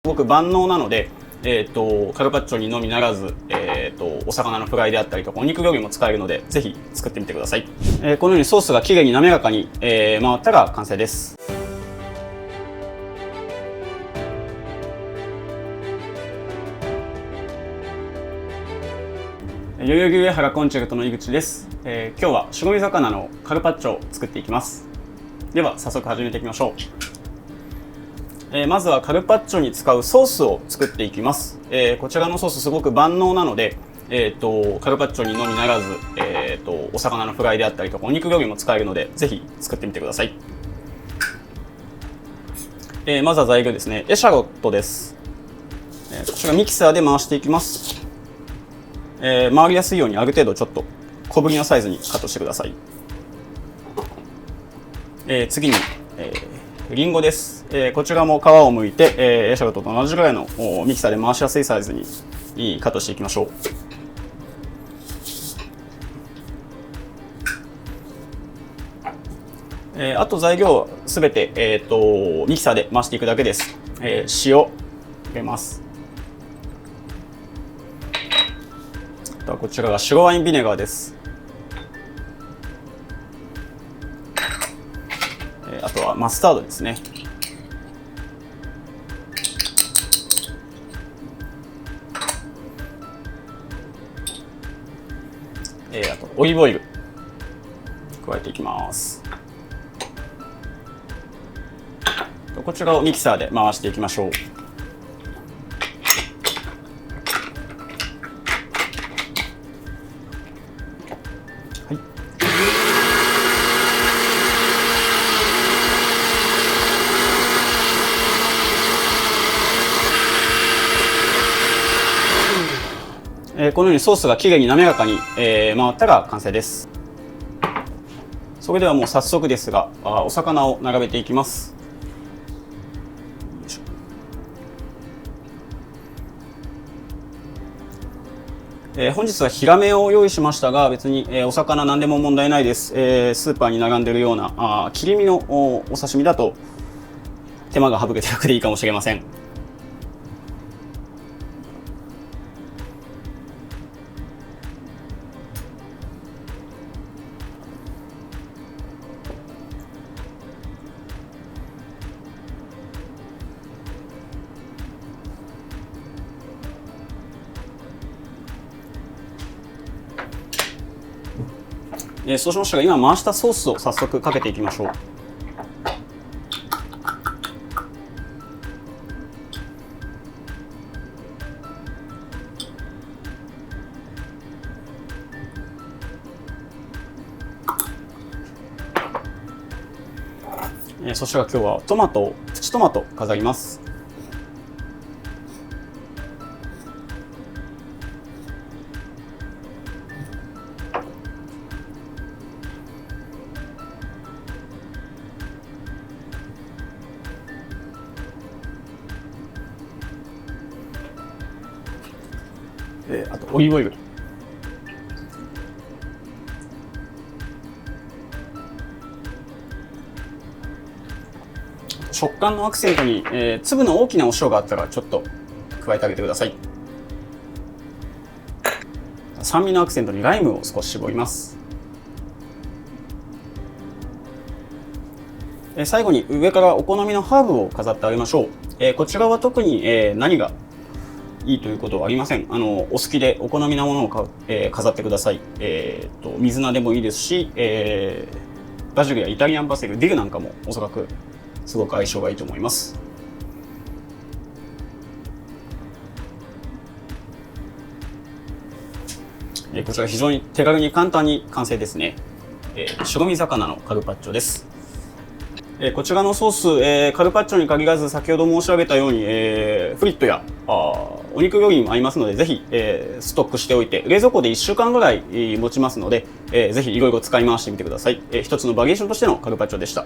ごく万能なので、カルパッチョにのみならず、お魚のフライであったりとかお肉料理も使えるので、ぜひ作ってみてください。このようにソースがきれいに滑らかに、回ったら完成です。代々木上原コンチェルトの井口です。今日は白身魚のカルパッチョを作っていきます。では早速始めていきましょう。まずはカルパッチョに使うソースを作っていきます。こちらのソースすごく万能なので、カルパッチョにのみならず、お魚のフライであったりとかお肉料理も使えるので、ぜひ作ってみてください。まずは材料ですね。エシャロットです。こちらミキサーで回していきます。回りやすいようにある程度ちょっと小ぶりのサイズにカットしてください。次に、リンゴです。こちらも皮を剥いて、エシャロットと同じぐらいのミキサーで回しやすいサイズにカットしていきましょう。あと材料すべて、ミキサーで回していくだけです。塩入れます。あとはこちらが白ワインビネガーです。あとはマスタードですね。あとオリーブオイル加えていきます。こちらをミキサーで回していきましょう。このようにソースがきれいに滑らかに、回ったら完成です。それではもう早速ですが、お魚を並べていきます。本日はヒラメを用意しましたが、別に、お魚何でも問題ないです。スーパーに並んでいるような切り身のお刺身だと手間が省けて楽でいいかもしれません。そうしましたら今回したソースを早速かけていきましょう。そしたら今日はプチトマトを飾ります。あとオリーブオイル、食感のアクセントに、粒の大きなお塩があったらちょっと加えてあげてください。酸味のアクセントにライムを少し絞ります。最後に上からお好みのハーブを飾ってあげましょう。こちらは特に、何がいいということはありません。お好きでお好みなものを飾ってください。水菜でもいいですし、バジルやイタリアンパセリ、ディルなんかもおそらくすごく相性がいいと思います。こちら非常に手軽に簡単に完成ですね。白身魚のカルパッチョです。こちらのソース、カルパッチョに限らず先ほど申し上げたように、フリットやお肉料理にも合いますので、ぜひ、ストックしておいて冷蔵庫で1週間ぐらい持ちますので、ぜひいろいろ使い回してみてください。一つのバリエーションとしてのカルパッチョでした。